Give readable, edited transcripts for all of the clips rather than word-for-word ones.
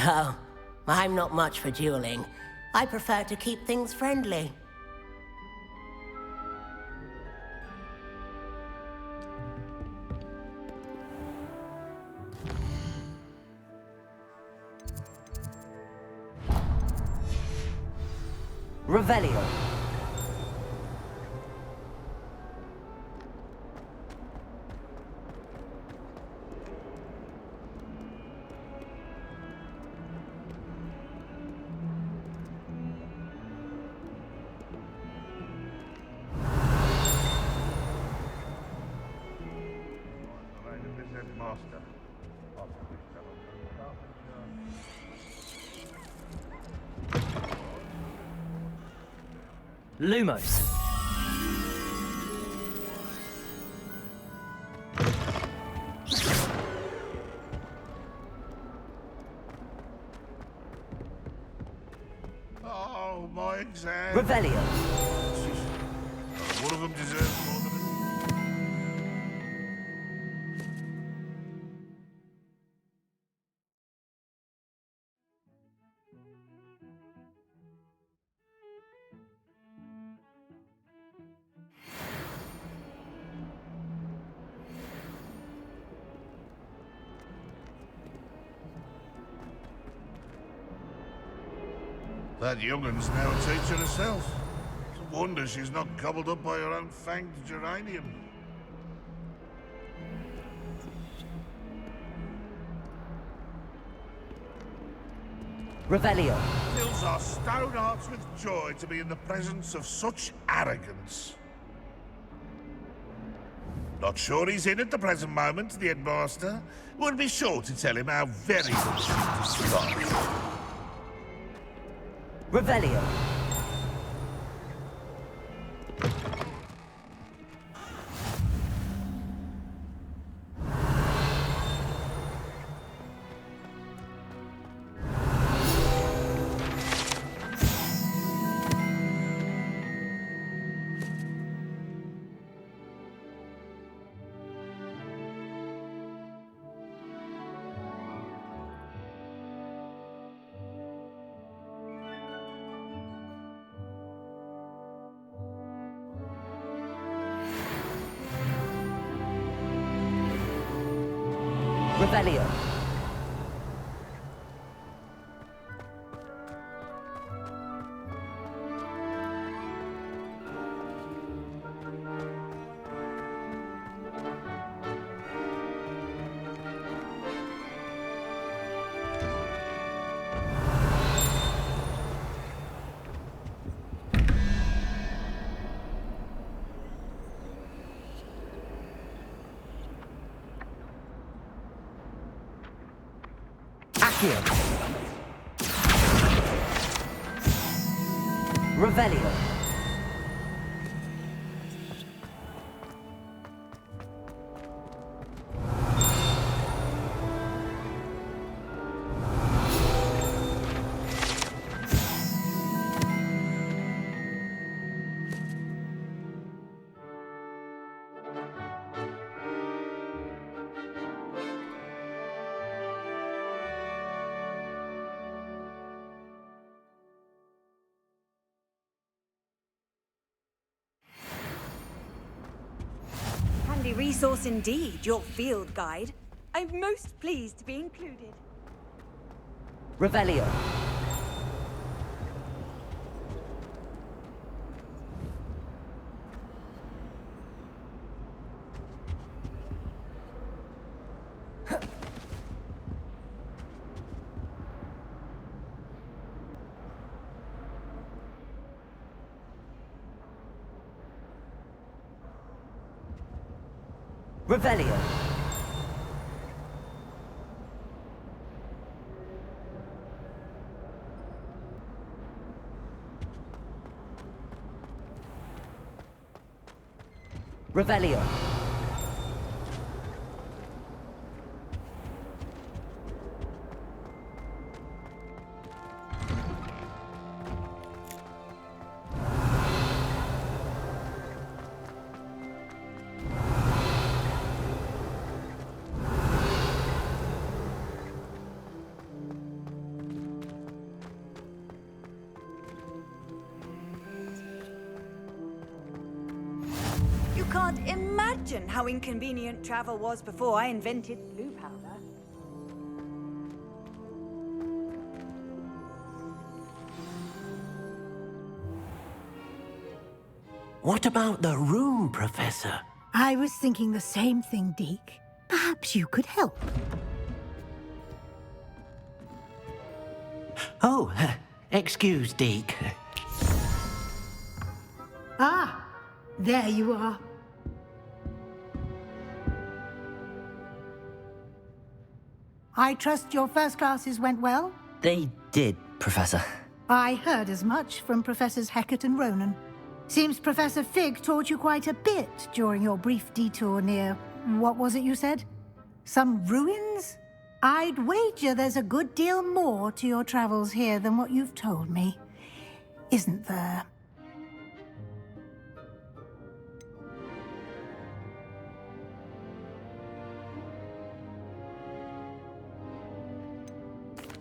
Oh, I'm not much for dueling. I prefer to keep things friendly. Revelio. Lumos. Oh, my exam. Revelio. One of them deserves more than that young'un's now a teacher herself. It's a wonder she's not gobbled up by her own fanged geranium. Revelio. Fills our stone hearts with joy to be in the presence of such arrogance. Not sure he's in at the present moment, the headmaster. We'll be sure to tell him how very much he despises. Revelio. Revelio. Accio. Revelio. Handy resource indeed, your field guide. I'm most pleased to be included. Revelio. Revelio. Revelio. can't imagine how inconvenient travel was before I invented blue powder. What about the room, Professor? I was thinking the same thing, Deke. Perhaps you could help. Oh, excuse, Deke. Ah, there you are. I trust your first classes went well? They did, Professor. I heard as much from Professors Hecat and Ronan. Seems Professor Fig taught you quite a bit during your brief detour near... what was it you said? Some ruins? I'd wager there's a good deal more to your travels here than what you've told me. Isn't there?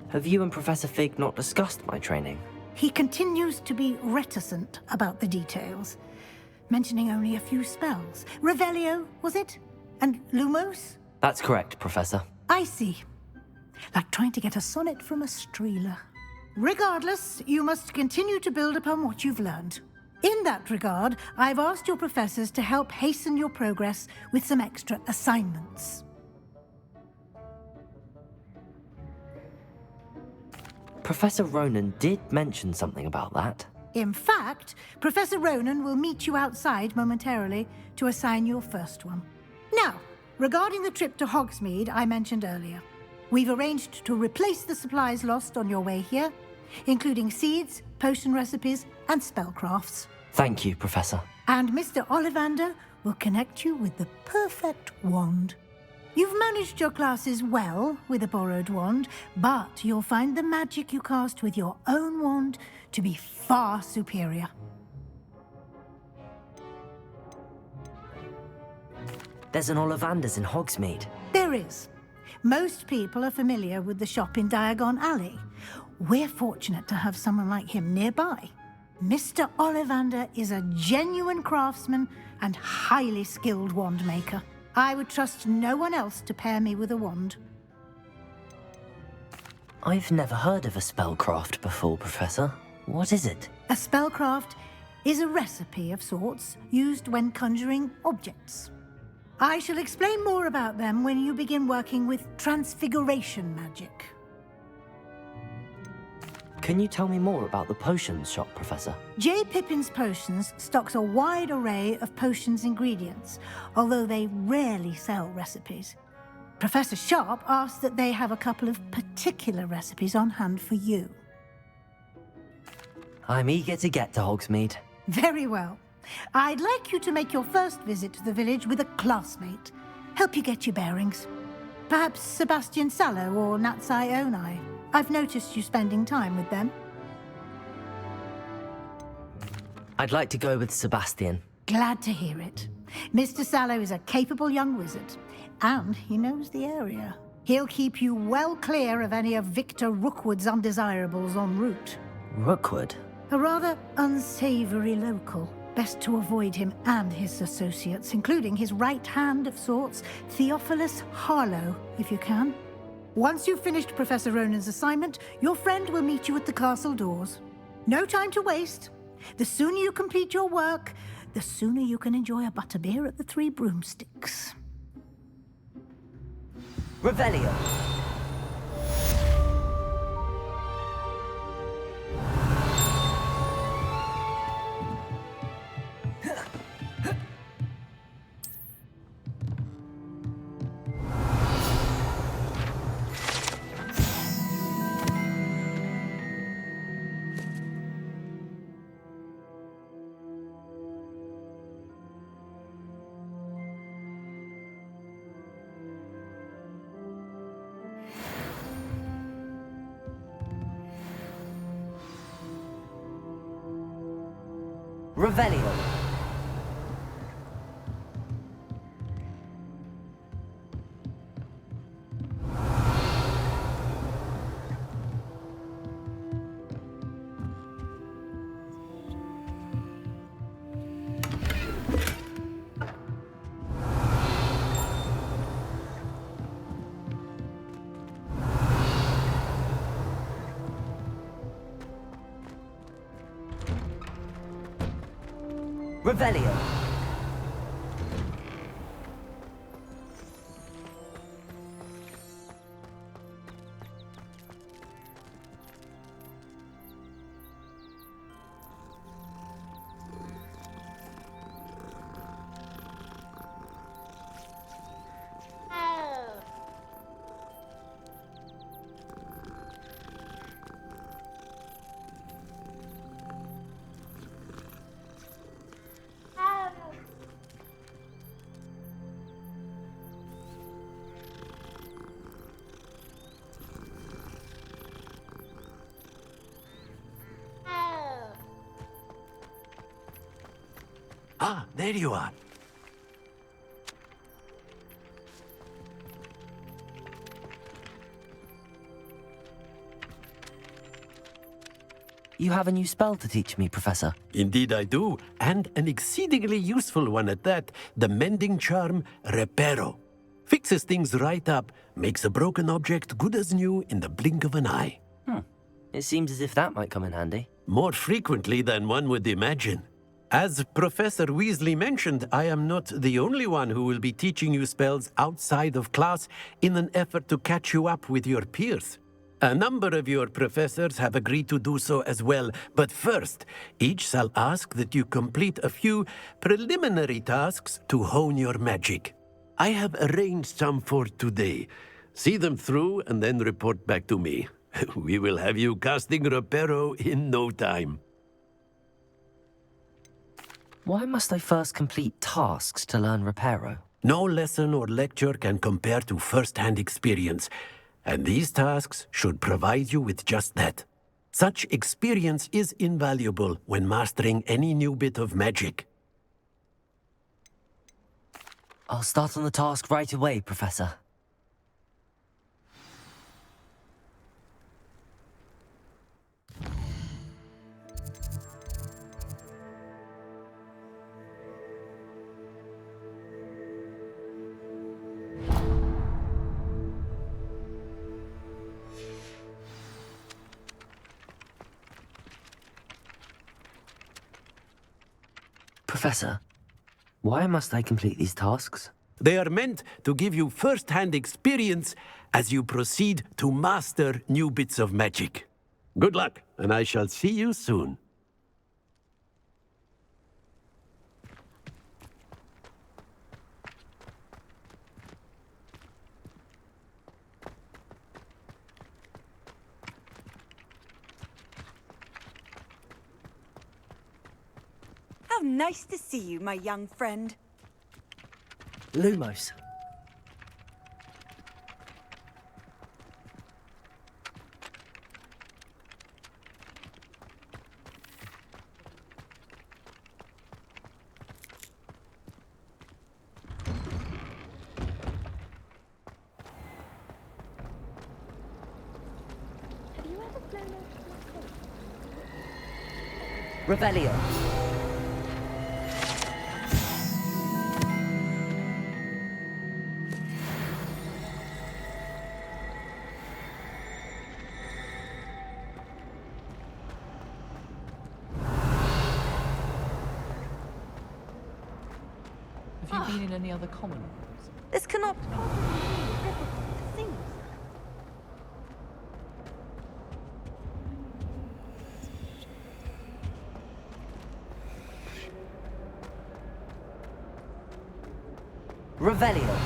Have you and Professor Fig not discussed my training? He continues to be reticent about the details, mentioning only a few spells. Revelio, was it? And Lumos? That's correct, Professor. I see. Like trying to get a sonnet from a streeler. Regardless, you must continue to build upon what you've learned. In that regard, I've asked your professors to help hasten your progress with some extra assignments. Professor Ronan did mention something about that. In fact, Professor Ronan will meet you outside momentarily to assign your first one. Now, regarding the trip to Hogsmeade I mentioned earlier, we've arranged to replace the supplies lost on your way here, including seeds, potion recipes, and spellcrafts. Thank you, Professor. And Mr. Ollivander will connect you with the perfect wand. You've managed your classes well with a borrowed wand, but you'll find the magic you cast with your own wand to be far superior. There's an Ollivander's in Hogsmeade. There is. Most people are familiar with the shop in Diagon Alley. We're fortunate to have someone like him nearby. Mr. Ollivander is a genuine craftsman and highly skilled wand maker. I would trust no one else to pair me with a wand. I've never heard of a spellcraft before, Professor. What is it? A spellcraft is a recipe of sorts used when conjuring objects. I shall explain more about them when you begin working with transfiguration magic. Can you tell me more about the potions shop, Professor? J. Pippin's Potions stocks a wide array of potions ingredients, although they rarely sell recipes. Professor Sharp asked that they have a couple of particular recipes on hand for you. I'm eager to get to Hogsmeade. Very well. I'd like you to make your first visit to the village with a classmate. Help you get your bearings. Perhaps Sebastian Sallow or Natsai Onai. I've noticed you spending time with them. I'd like to go with Sebastian. Glad to hear it. Mr. Sallow is a capable young wizard, and he knows the area. He'll keep you well clear of any of Victor Rookwood's undesirables en route. Rookwood? A rather unsavory local. Best to avoid him and his associates, including his right hand of sorts, Theophilus Harlow, if you can. Once you've finished Professor Ronan's assignment, your friend will meet you at the castle doors. No time to waste. The sooner you complete your work, the sooner you can enjoy a butterbeer at the Three Broomsticks. Revelio. Revelio. Revelio. Ah, there you are. You have a new spell to teach me, Professor. Indeed I do, and an exceedingly useful one at that, the mending charm Reparo. Fixes things right up, makes a broken object good as new in the blink of an eye. It seems as if that might come in handy. More frequently than one would imagine. As Professor Weasley mentioned, I am not the only one who will be teaching you spells outside of class in an effort to catch you up with your peers. A number of your professors have agreed to do so as well, but first, each shall ask that you complete a few preliminary tasks to hone your magic. I have arranged some for today. See them through and then report back to me. We will have you casting Reparo in no time. Why must I first complete tasks to learn Reparo? No lesson or lecture can compare to first-hand experience, and these tasks should provide you with just that. Such experience is invaluable when mastering any new bit of magic. I'll start on the task right away, Professor. Professor, why must I complete these tasks? They are meant to give you first-hand experience as you proceed to master new bits of magic. Good luck, and I shall see you soon. How nice to see you, my young friend. Lumos. Revelio. Have you been in any other common rooms? This cannot possibly be difficult to think. Revelio.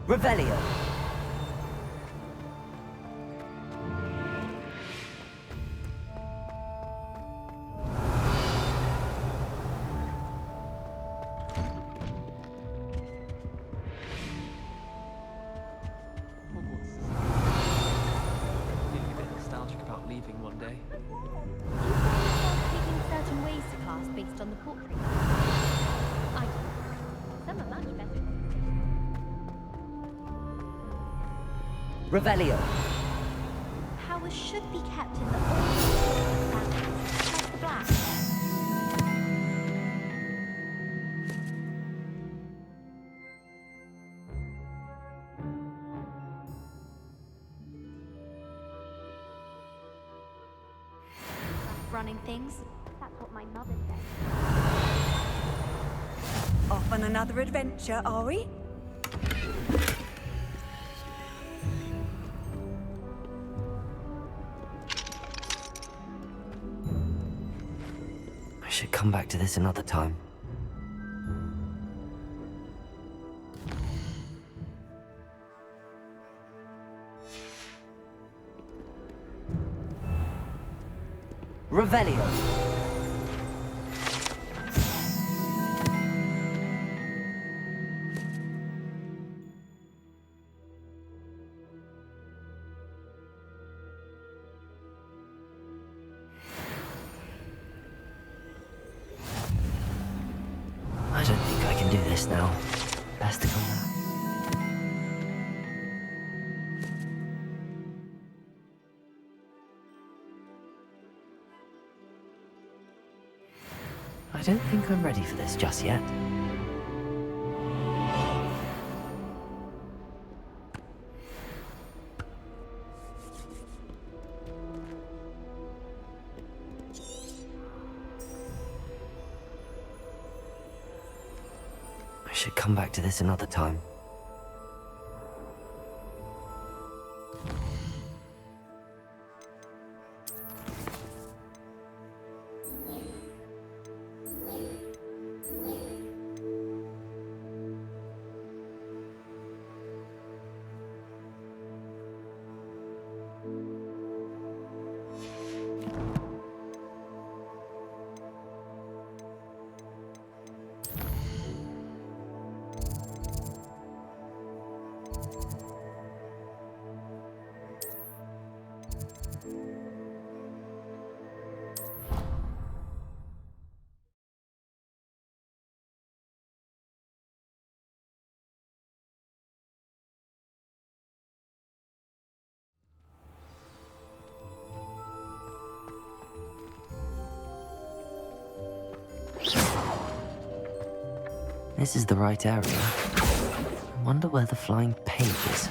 Revelio. on the portrait. I do. Some are much better. Revelio. Powers should be kept in the old. Press the black. Running things. That's what my mother said. Off on another adventure, are we? I should come back to this another time. Revelio. I don't think I can do this now. Best to come back. I don't think I'm ready for this just yet. I should come back to this another time. This is the right area. I wonder where the flying page is.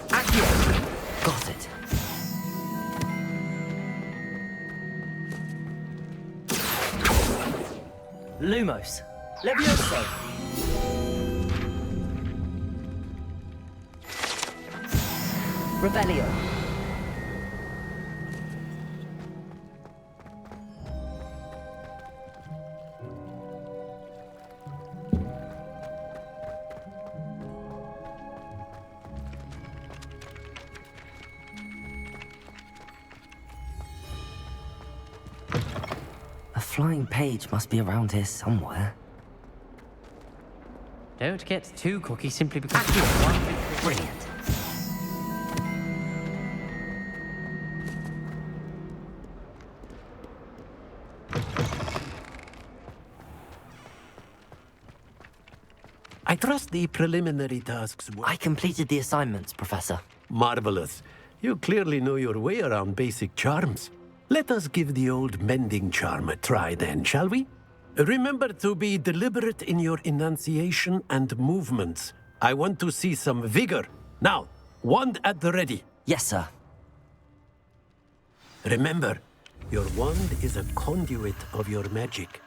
Accio. Got it. Lumos. Levioso. Revelio. A flying page must be around here somewhere. Don't get too cocky simply because you have one. Brilliant. I trust the preliminary tasks were I completed the assignments, Professor. marvelous. You clearly know your way around basic charms. Let us give the old mending charm a try then, shall we? Remember to be deliberate in your enunciation and movements. I want to see some vigor. Now, wand at the ready. Yes, sir. Remember, your wand is a conduit of your magic.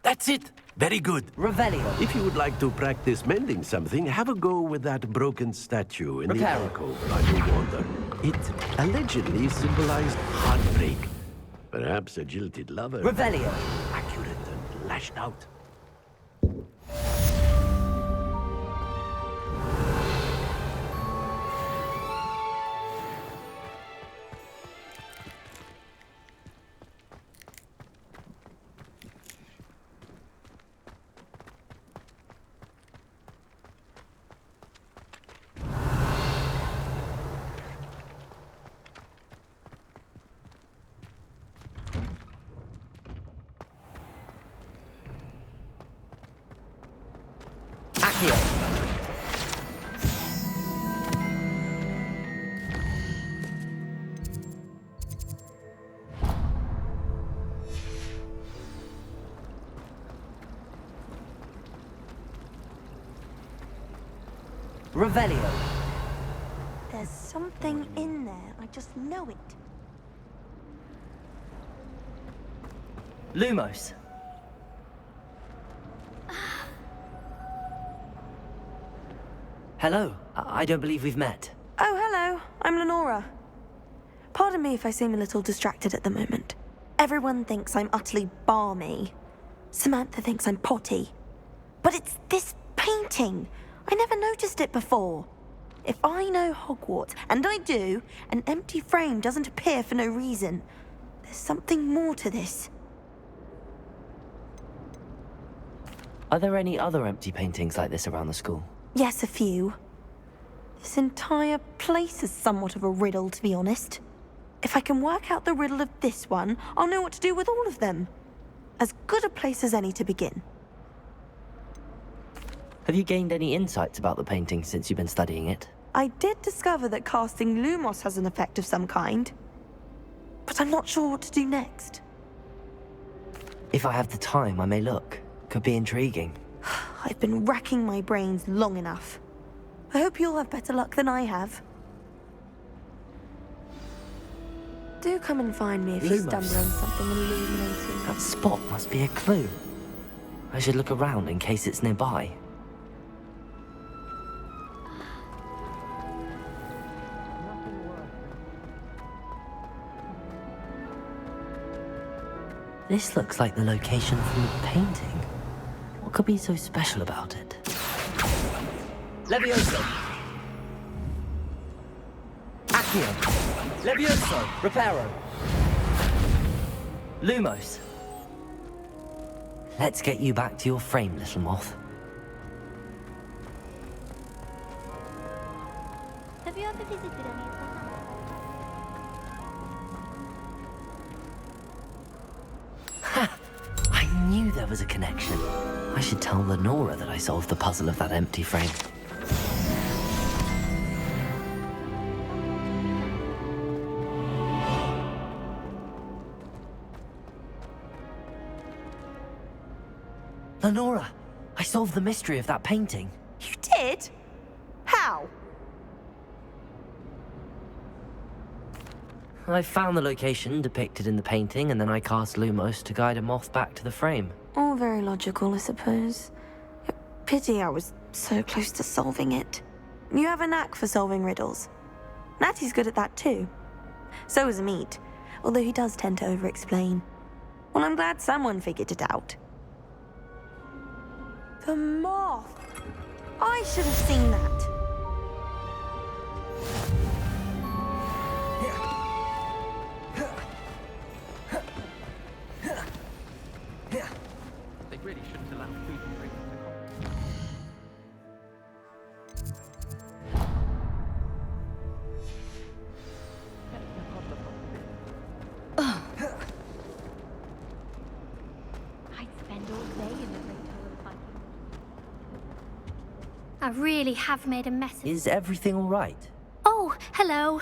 That's it! Very good. Revelio. If you would like to practice mending something, have a go with that broken statue in the Reparo. alcove by the water. It allegedly symbolized heartbreak. Perhaps a jilted lover. Revelio. Accurate and lashed out. Accio. Revelio. There's something in there. I just know it. Lumos. Hello. I don't believe we've met. Oh, hello. I'm Lenora. Pardon me if I seem a little distracted at the moment. Everyone thinks I'm utterly balmy. Samantha thinks I'm potty. But it's this painting. I never noticed it before. If I know Hogwarts, and I do, an empty frame doesn't appear for no reason. There's something more to this. Are there any other empty paintings like this around the school? Yes, a few. This entire place is somewhat of a riddle, to be honest. If I can work out the riddle of this one, I'll know what to do with all of them. As good a place as any to begin. Have you gained any insights about the painting since you've been studying it? I did discover that casting Lumos has an effect of some kind. But I'm not sure what to do next. If I have the time, I may look. Could be intriguing. I've been racking my brains long enough. I hope you'll have better luck than I have. Do come and find me if you Lumos. stumble on something illuminating. That spot must be a clue. I should look around in case it's nearby. This looks like the location from the painting. What could be so special about it? Levioso. Accio. Levioso. Reparo. Lumos. Let's get you back to your frame, little moth. Have you ever visited any of the Ha! I knew there was a connection. I should tell Lenora that I solved the puzzle of that empty frame. Lenora, I solved the mystery of that painting. You did? How? I found the location depicted in the painting, and then I cast Lumos to guide a moth back to the frame. All very logical, I suppose. Pity I was so close to solving it. You have a knack for solving riddles. Natty's good at that too. So is Meat, although he does tend to over-explain. Well, I'm glad someone figured it out. The moth! I should have seen that. They really shouldn't allow food and drink to come. I'd spend all day in the Rotolo fighting. I really have made a mess of... Is everything all right? Oh, hello.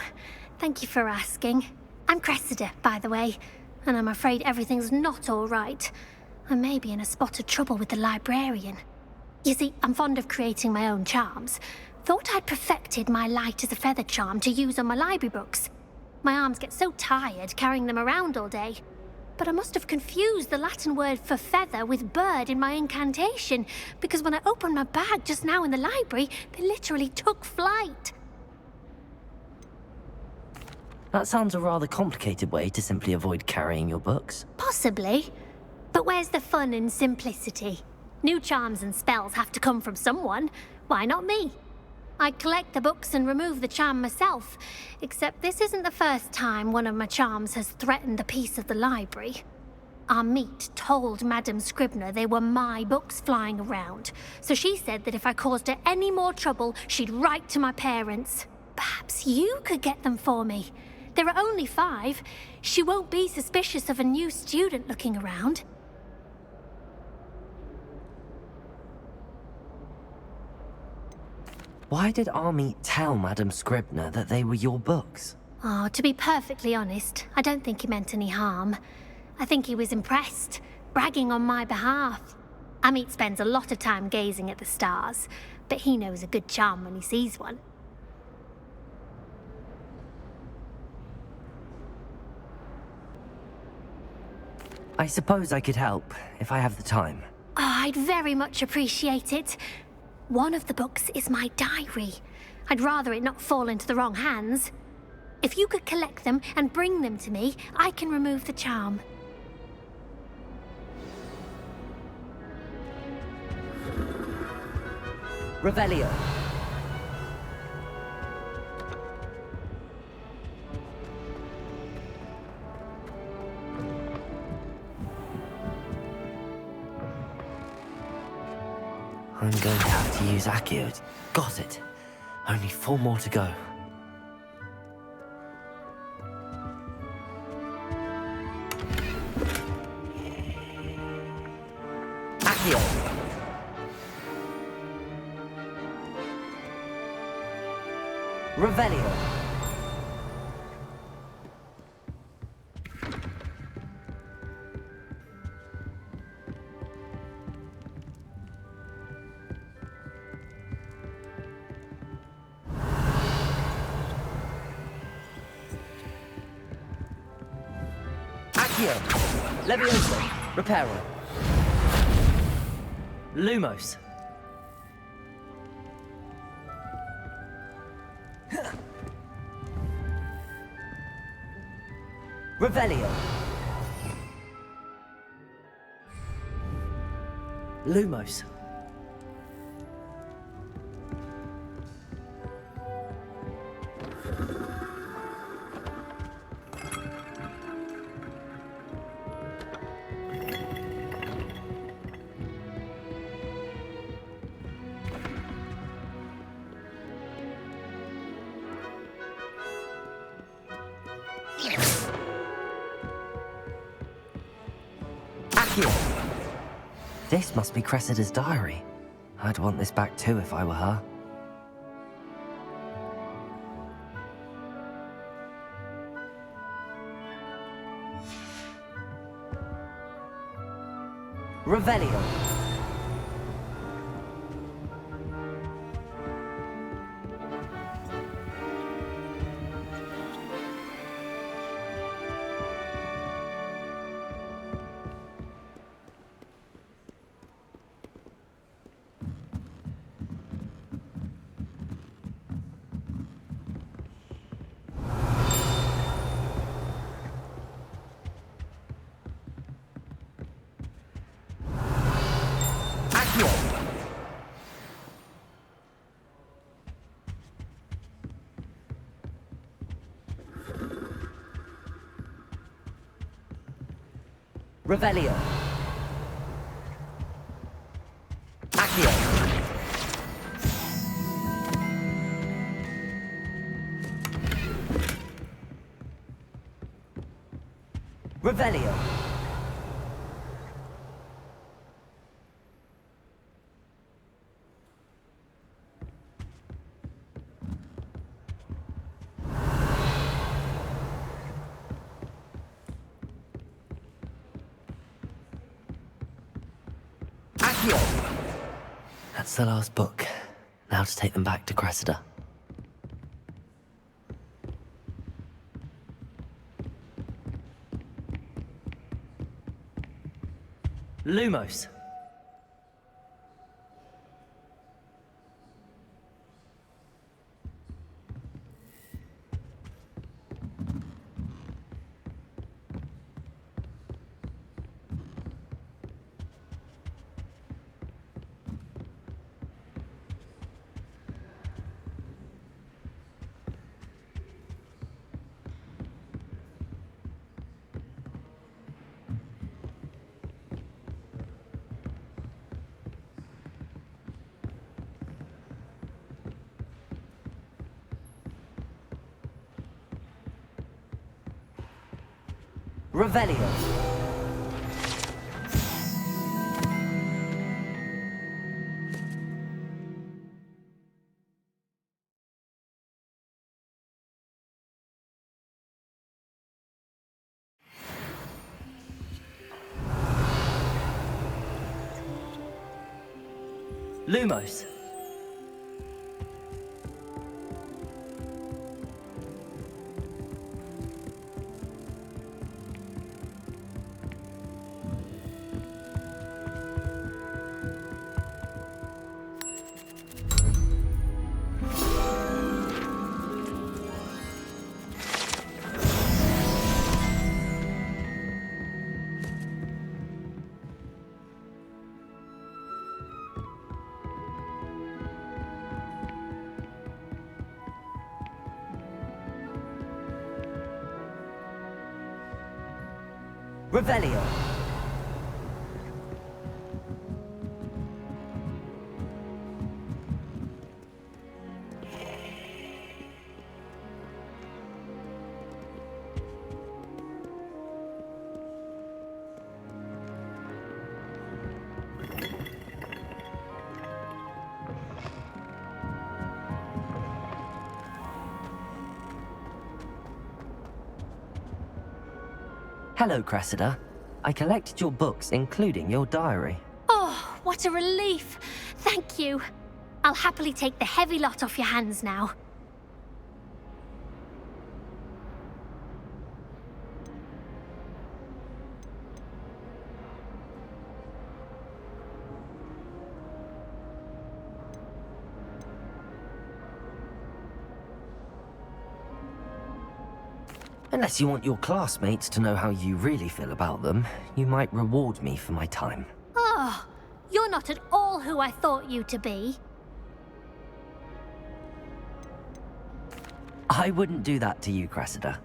Thank you for asking. I'm Cressida, by the way, and I'm afraid everything's not all right. I may be in a spot of trouble with the librarian. You see, I'm fond of creating my own charms. Thought I'd perfected my light as a feather charm to use on my library books. My arms get so tired carrying them around all day. but I must have confused the Latin word for feather with bird in my incantation, because when I opened my bag just now in the library, they literally took flight. That sounds a rather complicated way to simply avoid carrying your books. Possibly. But where's the fun in simplicity? New charms and spells have to come from someone. Why not me? I collect the books and remove the charm myself, except this isn't the first time one of my charms has threatened the peace of the library. Our meet told Madame Scribner they were my books flying around, so she said that if I caused her any more trouble, she'd write to my parents. Perhaps you could get them for me. There are only 5. She won't be suspicious of a new student looking around. Why did Army tell Madame Scribner that they were your books? Oh, to be perfectly honest, I don't think he meant any harm. I think he was impressed, bragging on my behalf. Amit spends a lot of time gazing at the stars, but he knows a good charm when he sees one. I suppose I could help, if I have the time. Oh, I'd very much appreciate it. One of the books is my diary. I'd rather it not fall into the wrong hands. If you could collect them and bring them to me, I can remove the charm. Revelio. I'm going to have to use Accio. Got it. Only 4 more to go. Accio. Revelio. Levioso, Reparo. Lumos. Revelio. Lumos. This must be Cressida's diary. I'd want this back too if I were her. Revelio. Revelio. Accio. Revelio. That's the last book. Now to take them back to Cressida. Lumos. Revelio. Lumos. Revelio. Hello, Cressida. I collected your books, including your diary. Oh, what a relief. Thank you. I'll happily take the heavy lot off your hands now. Unless you want your classmates to know how you really feel about them, you might reward me for my time. Oh, you're not at all who I thought you to be. I wouldn't do that to you, Cressida.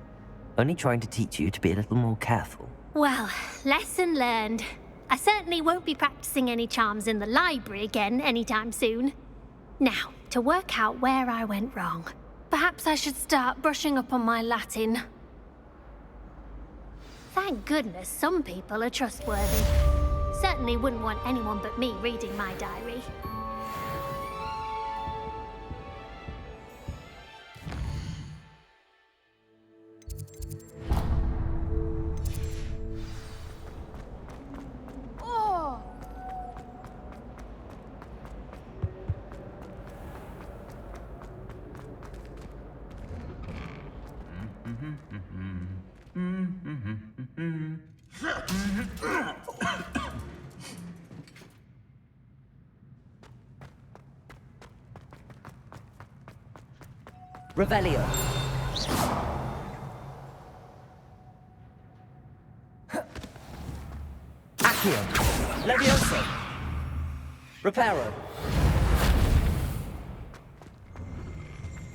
Only trying to teach you to be a little more careful. Well, lesson learned. I certainly won't be practicing any charms in the library again anytime soon. Now, to work out where I went wrong. Perhaps I should start brushing up on my Latin. Thank goodness some people are trustworthy. Certainly wouldn't want anyone but me reading my diary. Oh! Revelio. Accio. Levioso. Reparo.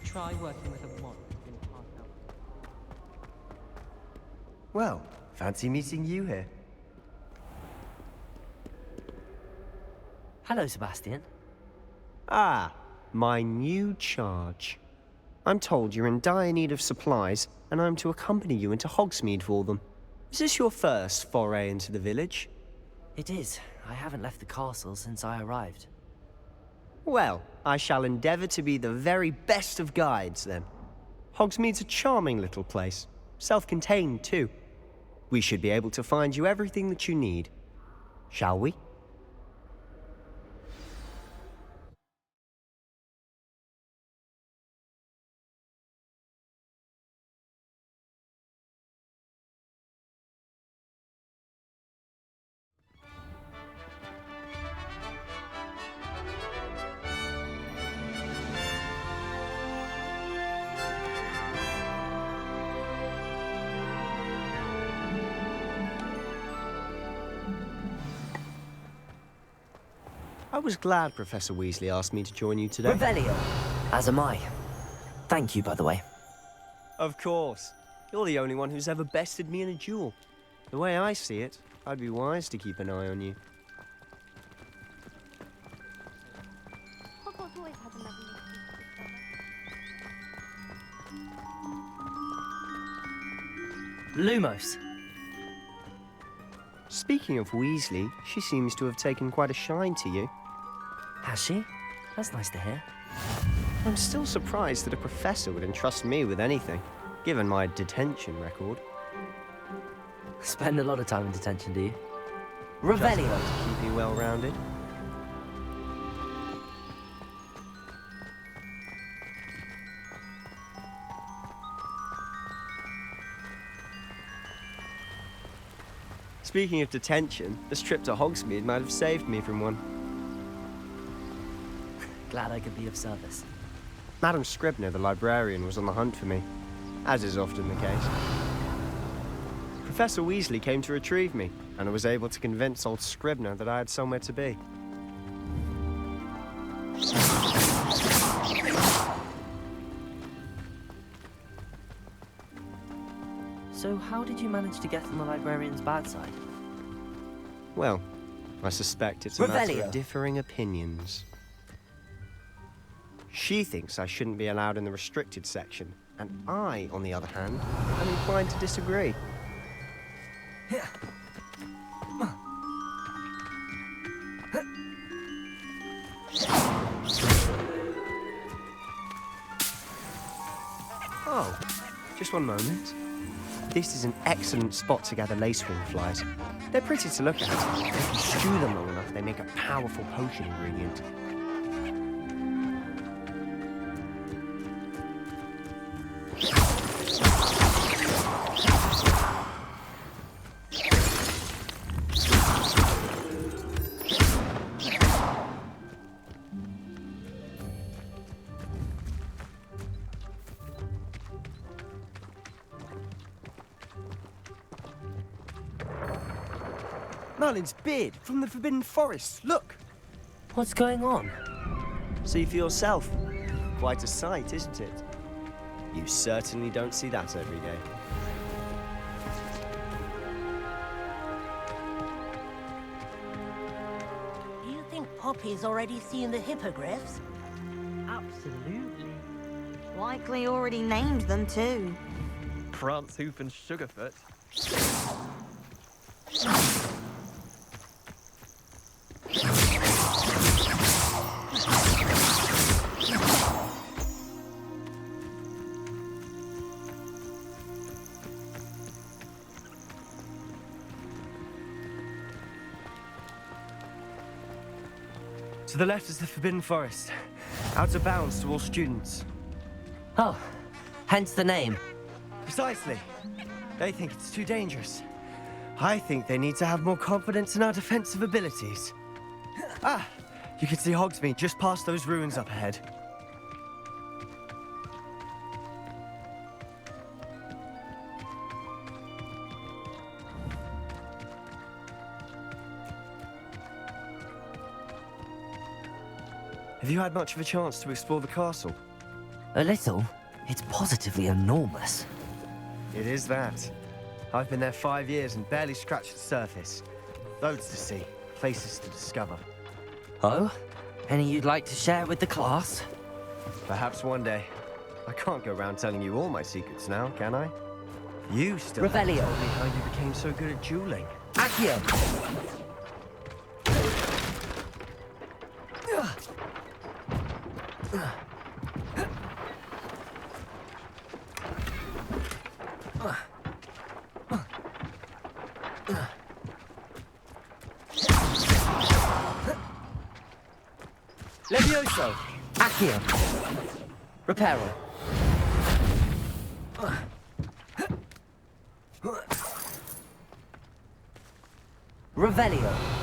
Try working with a mod in Park Out. Well, fancy meeting you here. Hello, Sebastian. Ah, my new charge. I'm told you're in dire need of supplies, and I'm to accompany you into Hogsmeade for them. Is this your first foray into the village? It is. I haven't left the castle since I arrived. Well, I shall endeavour to be the very best of guides, then. Hogsmeade's a charming little place. Self-contained, too. We should be able to find you everything that you need. Shall we? I was glad Professor Weasley asked me to join you today. Revelio! As am I. Thank you, by the way. Of course. You're the only one who's ever bested me in a duel. The way I see it, I'd be wise to keep an eye on you. Lumos. Speaking of Weasley, she seems to have taken quite a shine to you. Has she? That's nice to hear. I'm still surprised that a professor would entrust me with anything, given my detention record. Spend a lot of time in detention, do you? Just Revelio! enough to keep me well-rounded. Speaking of detention, this trip to Hogsmeade might have saved me from one. Glad I could be of service. Madam Scribner, the librarian, was on the hunt for me, as is often the case. Professor Weasley came to retrieve me, and I was able to convince old Scribner that I had somewhere to be. So how did you manage to get on the librarian's bad side? Well, I suspect it's a matter Revelio. of differing opinions. She thinks I shouldn't be allowed in the restricted section, and I, on the other hand, am inclined to disagree. Oh, just one moment. This is an excellent spot to gather lacewing flies. They're pretty to look at. If you stew them long enough, they make a powerful potion ingredient. Merlin's beard from the Forbidden Forest. Look! What's going on? See for yourself. Quite a sight, isn't it? You certainly don't see that every day. Do you think Poppy's already seen the hippogriffs? Absolutely. Likely already named them too. Prance, Hoof, and Sugarfoot. To the left is the Forbidden Forest. Out of bounds to all students. Oh, hence the name. Precisely. They think it's too dangerous. I think they need to have more confidence in our defensive abilities. Ah, you can see Hogsmeade just past those ruins up ahead. Have you had much of a chance to explore the castle? A little. It's positively enormous. It is that. I've been there 5 years and barely scratched the surface. Loads to see, places to discover. Oh? Any you'd like to share with the class? Perhaps one day. I can't go around telling you all my secrets now, can I? You still haven't Revelio. told me how you became so good at dueling. Accio! Levioso! Accio! Reparo! Revelio!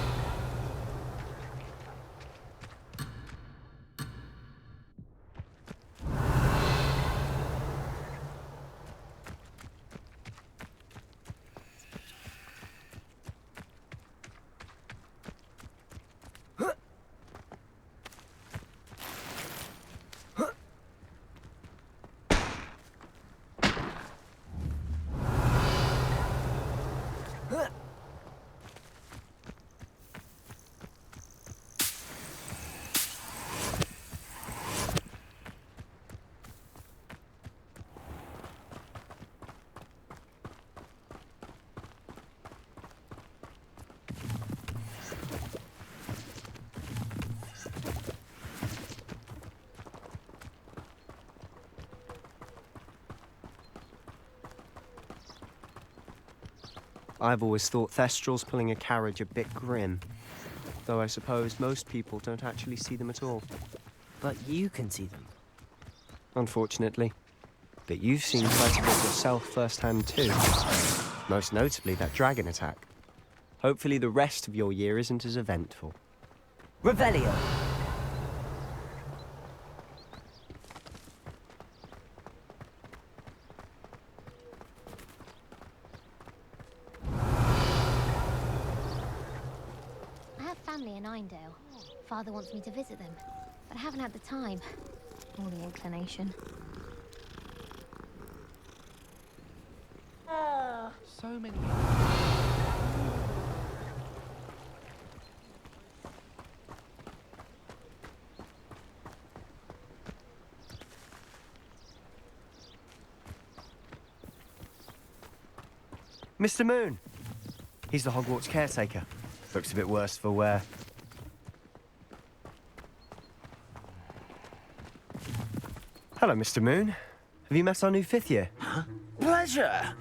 I've always thought Thestrals pulling a carriage a bit grim. Though I suppose most people don't actually see them at all. But you can see them. Unfortunately. But you've seen quite a bit yourself firsthand too. Most notably that dragon attack. Hopefully the rest of your year isn't as eventful. Revelio! I have family in Eindale. Father wants me to visit them, but I haven't had the time or the inclination. So many. Mr. Moon. He's the Hogwarts caretaker. Looks a bit worse for wear. Hello, Mr. Moon. Have you met our new fifth year? Pleasure.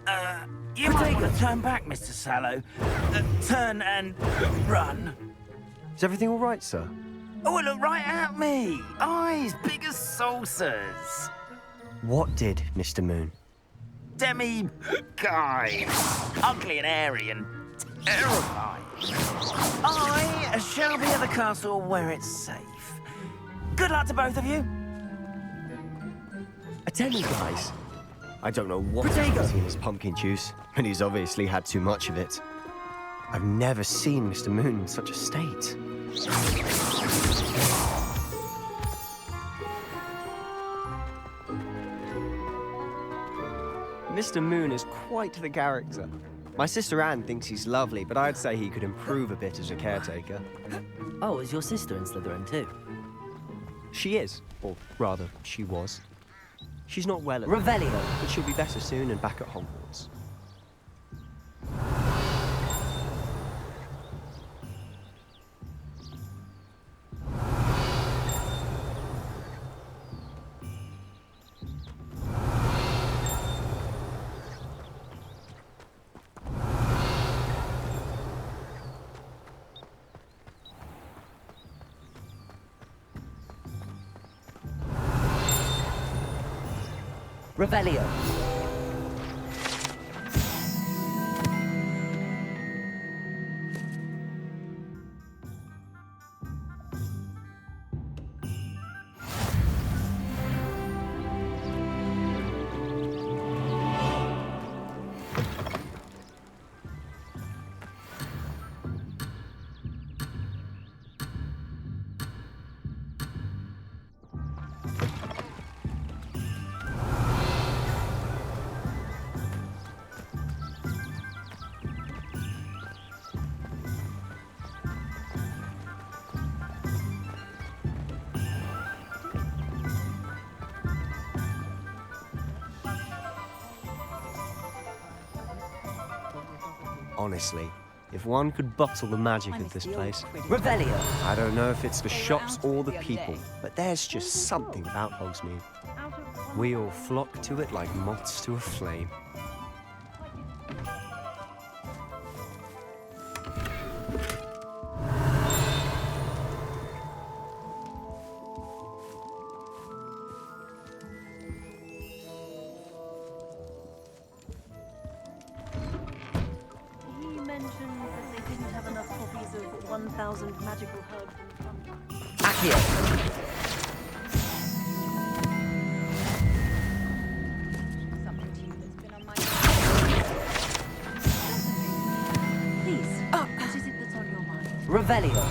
You might want to turn back, Mr. Sallow. Turn and run. Is everything all right, sir? Oh, look right at me. Eyes big as saucers. What did, Mr. Moon? Demi-guy. Ugly and airy and terrifying. I shall be at the castle where it's safe. Good luck to both of you. A demi-guise? I don't know what he's in his pumpkin juice, and he's obviously had too much of it. I've never seen Mr. Moon in such a state. Mr. Moon is quite the character. My sister Anne thinks he's lovely, but I'd say he could improve a bit as a caretaker. Oh, is your sister in Slytherin too? She is, or rather, she was. She's not well at Revelio! But she'll be better soon and back at Hogwarts. Revelio! Honestly, if one could bottle the magic of this place... Revelio! I don't know if it's the shops or the people, but there's just something about Hogsmeade. We all flock to it like moths to a flame. Magical herbs and Accio! something to you that's been on my Please, what is it that's on your mind? Revelio!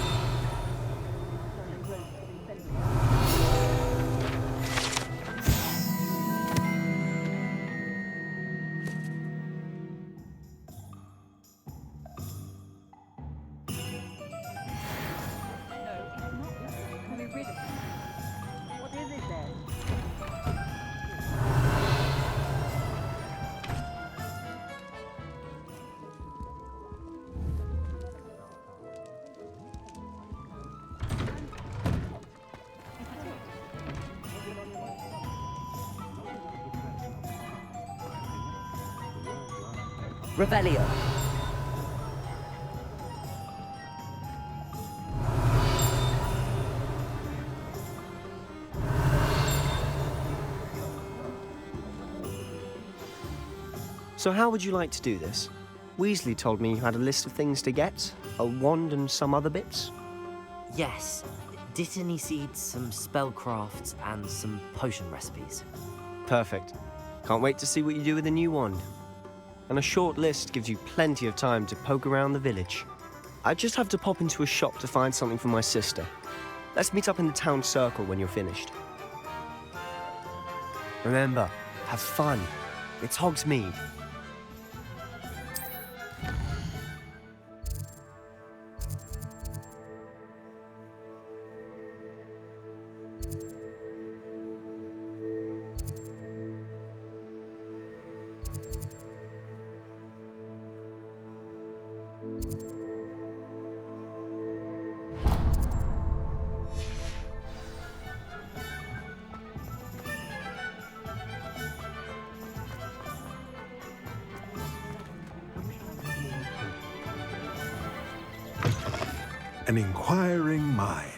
Revelio! So how would you like to do this? Weasley told me you had a list of things to get, a wand and some other bits. Yes. Dittany seeds, some spellcrafts, and some potion recipes. Perfect. Can't wait to see what you do with the new wand. And a short list gives you plenty of time to poke around the village. I just have to pop into a shop to find something for my sister. Let's meet up in the town circle when you're finished. Remember, have fun. It's Hogsmeade. An inquiring mind.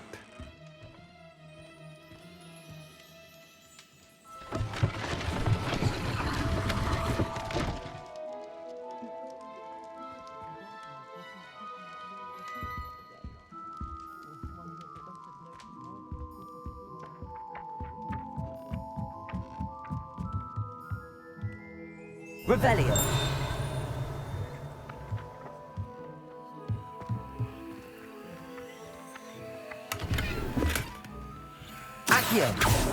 Revelio. Accio.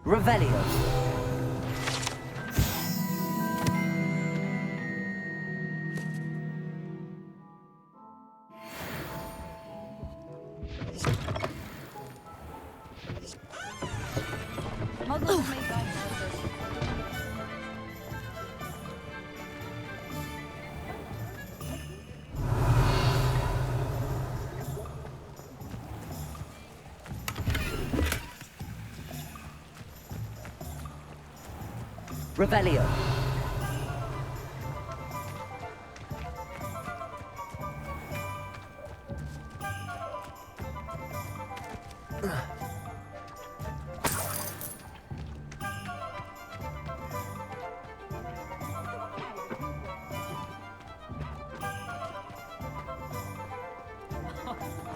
Revelio. Muggles made by muggles. Revelio.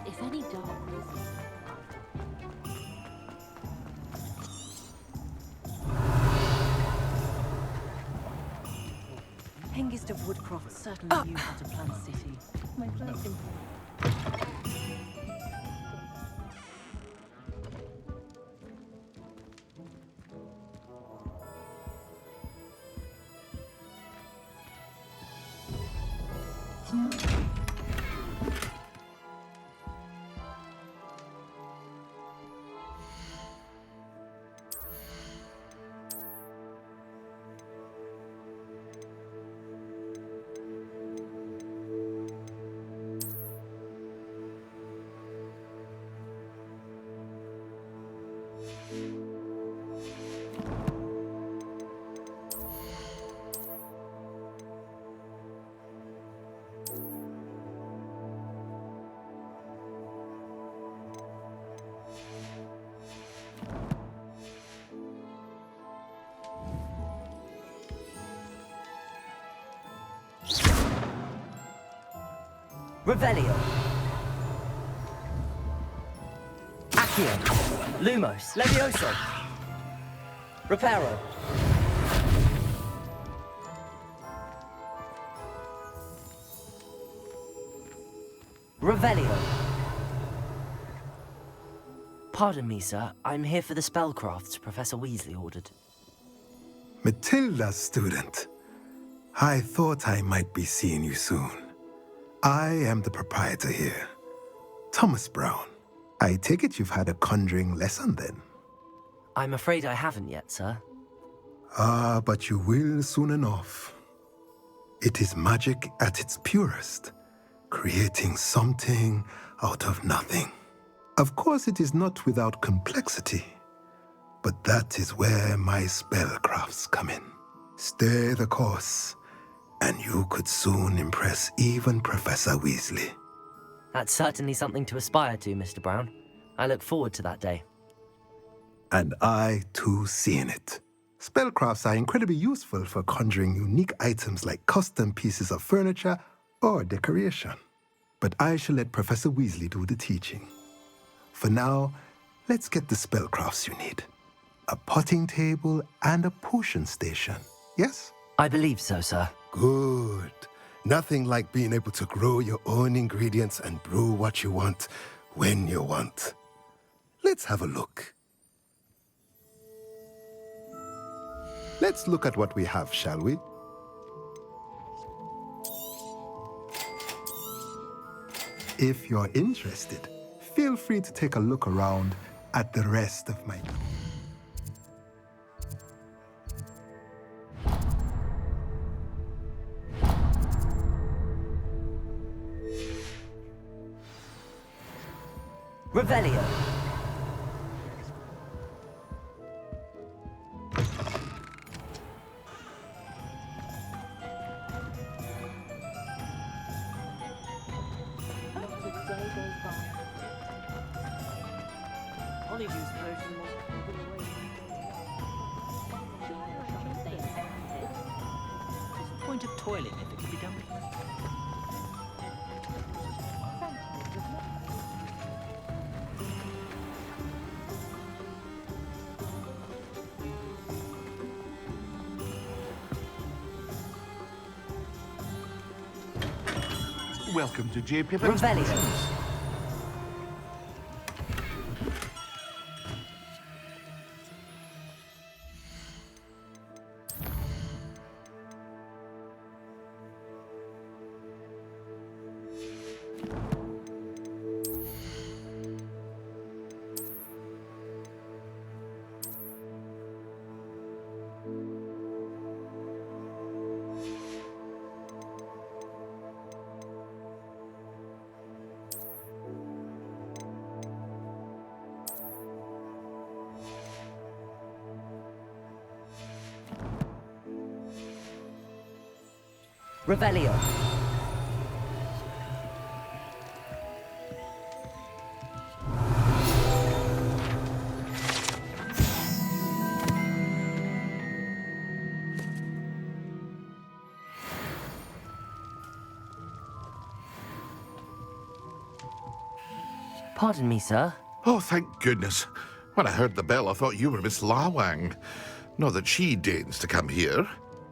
If any dark reason. Hengist of Woodcroft certainly knew how to plan a city. My blessing. Revelio. Accio. Lumos. Levioso. Reparo. Revelio. Pardon me, sir. I'm here for the spellcrafts Professor Weasley ordered. Matilda's student. I thought I might be seeing you soon. I am the proprietor here, Thomas Brown. I take it you've had a conjuring lesson then? I'm afraid I haven't yet, sir. Ah, but you will soon enough. It is magic at its purest, creating something out of nothing. Of course, it is not without complexity, but that is where my spellcrafts come in. Stay the course, and you could soon impress even Professor Weasley. That's certainly something to aspire to, Mr. Brown. I look forward to that day. And I, too, seeing it. Spellcrafts are incredibly useful for conjuring unique items like custom pieces of furniture or decoration. But I shall let Professor Weasley do the teaching. For now, let's get the spellcrafts you need. A potting table and a potion station, yes? I believe so, sir. Good. Nothing like being able to grow your own ingredients and brew what you want when you want. Let's have a look. Let's look at what we have, shall we? If you're interested, feel free to take a look around at the rest of my... Revelio. Point of toiling if it can be done. Welcome to J. Pippin's Revelio. Potions. Revelio. Pardon me, sir. Oh, thank goodness. When I heard the bell, I thought you were Miss Lawang. Not that she deigns to come here.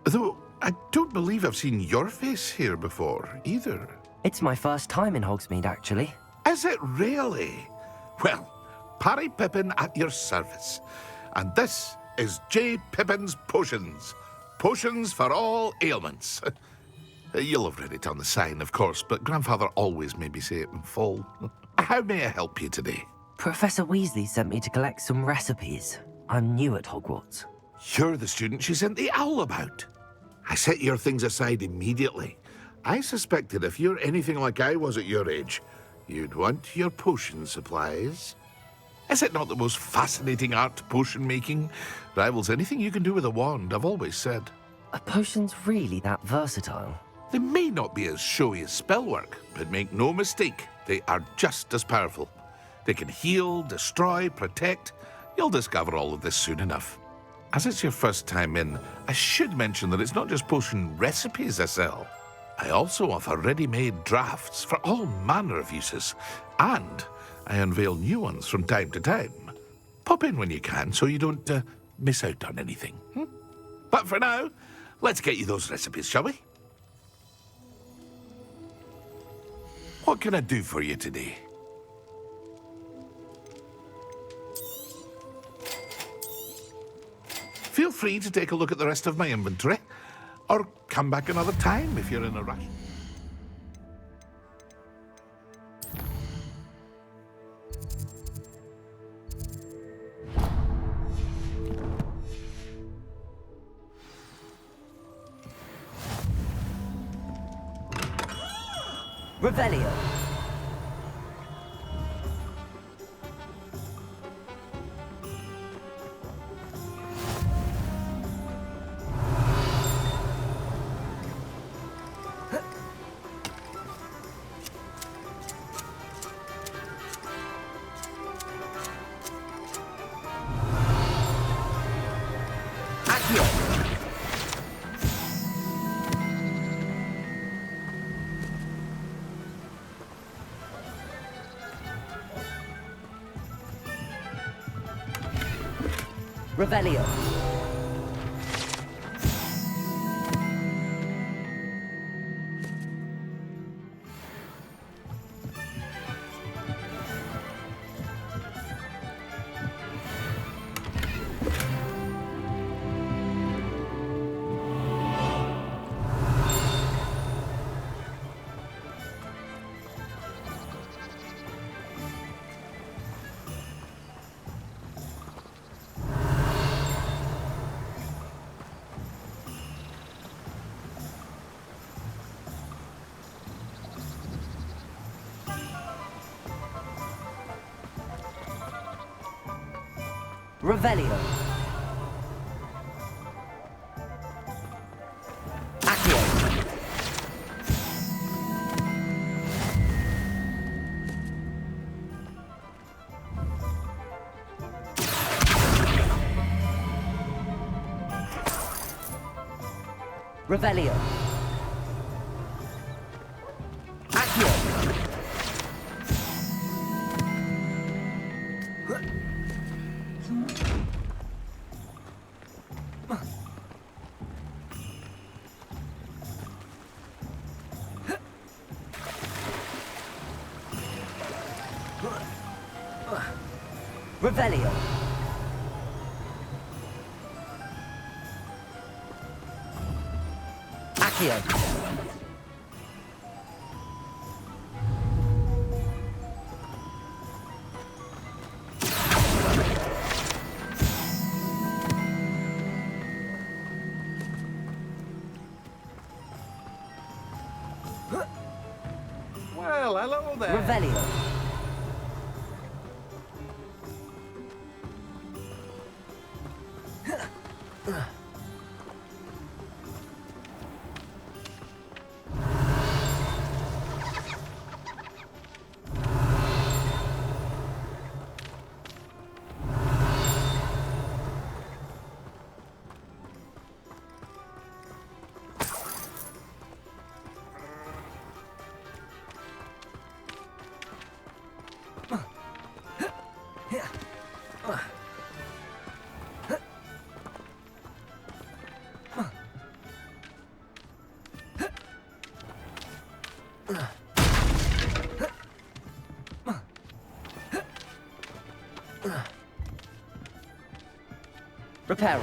Though, I don't believe I've seen your face here before, either. It's my first time in Hogsmeade, actually. Is it really? Well, Parry Pippin at your service. And this is J. Pippin's Potions. Potions for all ailments. You'll have read it on the sign, of course, but Grandfather always made me say it in full. How may I help you today? Professor Weasley sent me to collect some recipes. I'm new at Hogwarts. You're the student she sent the owl about. I set your things aside immediately. I suspected if you're anything like I was at your age, you'd want your potion supplies. Is it not the most fascinating art, potion making? Rivals anything you can do with a wand, I've always said. Are potions really that versatile? They may not be as showy as spellwork, but make no mistake, they are just as powerful. They can heal, destroy, protect. You'll discover all of this soon enough. As it's your first time in, I should mention that it's not just potion recipes I sell. I also offer ready-made drafts for all manner of uses, and I unveil new ones from time to time. Pop in when you can so you don't miss out on anything. But for now, let's get you those recipes, shall we? What can I do for you today? Feel free to take a look at the rest of my inventory, or come back another time if you're in a rush. Revelio. Revelio. Revelio. Accio. Revelio. Accio. Revelio. Accio. Well, hello there. Revelio. Reparo.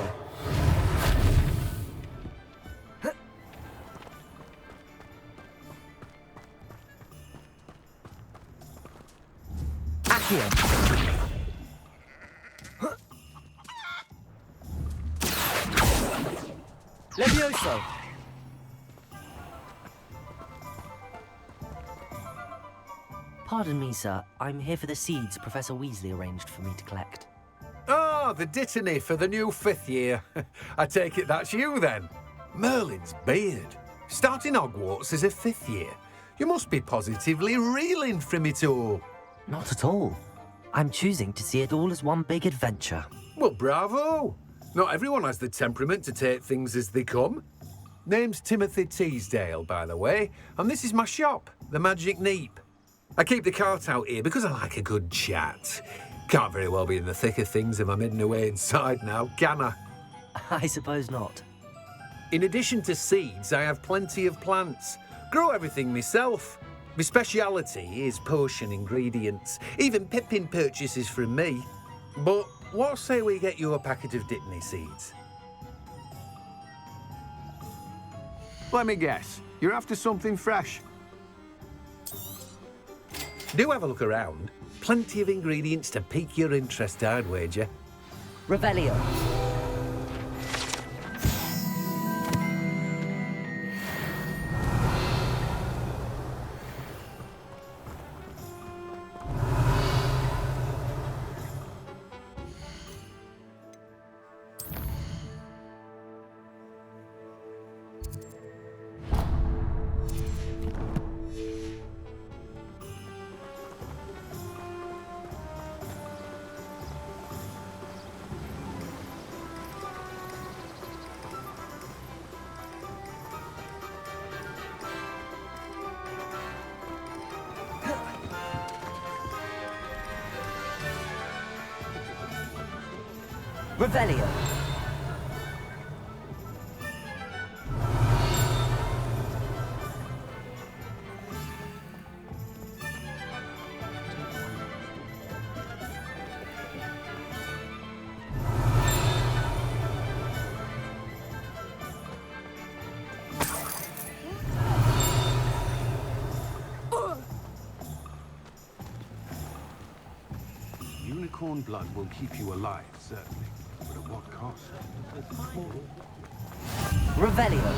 Accio. Levioso. Pardon me, sir. I'm here for the seeds Professor Weasley arranged for me to collect. Oh, the dittany for the new 5th year. I take it that's you, then. Merlin's beard. Starting Hogwarts as a 5th year. You must be positively reeling from it all. Not at all. I'm choosing to see it all as one big adventure. Well, bravo. Not everyone has the temperament to take things as they come. Name's Timothy Teasdale, by the way, and this is my shop, the Magic Neep. I keep the cart out here because I like a good chat. Can't very well be in the thick of things if I'm hidden away inside now, can I? I suppose not. In addition to seeds, I have plenty of plants. Grow everything myself. My speciality is potion ingredients. Even Pippin purchases from me. But what say we get you a packet of Dittany seeds? Let me guess. You're after something fresh. Do have a look around. Plenty of ingredients to pique your interest, I'd wager. Revelio. Revelio. Unicorn blood will keep you alive, certainly. But at what cost? Revelio.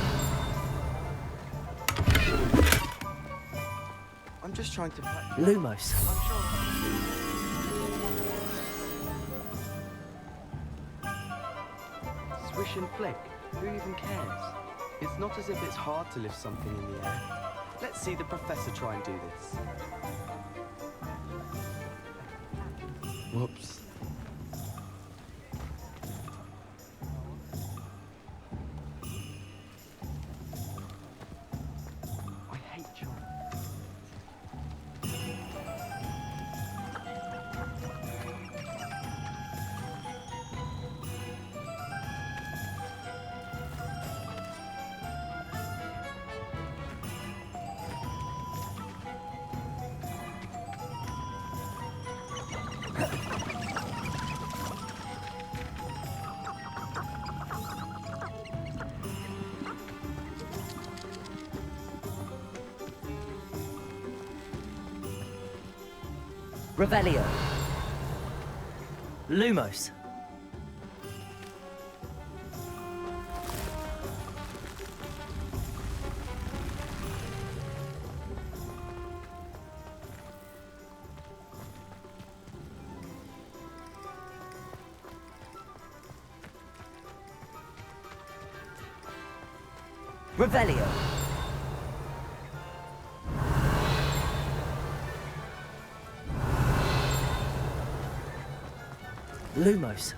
I'm just trying to... Lumos. Swish and flick. Who even cares? It's not as if it's hard to lift something in the air. Let's see the professor try and do this. Whoops. I hate you. Revelio. Lumos. Revelio. Lumos.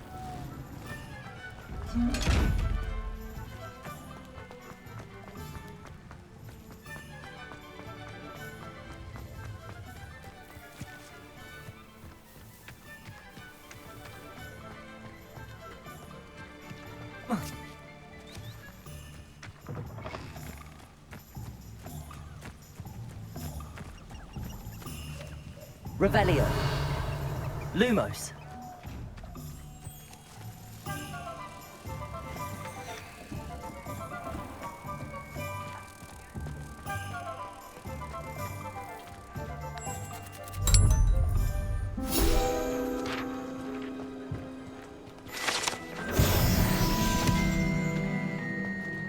Revelio. Lumos.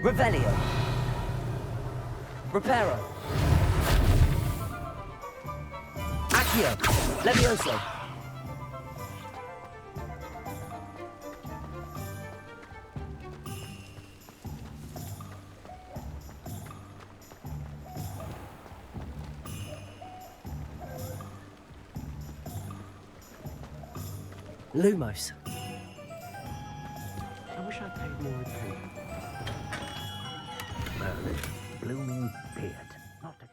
Revelio. Reparo. Accio. Levioso. Lumos. I wish I'd paid more attention. Merlin, blooming beard. Not a...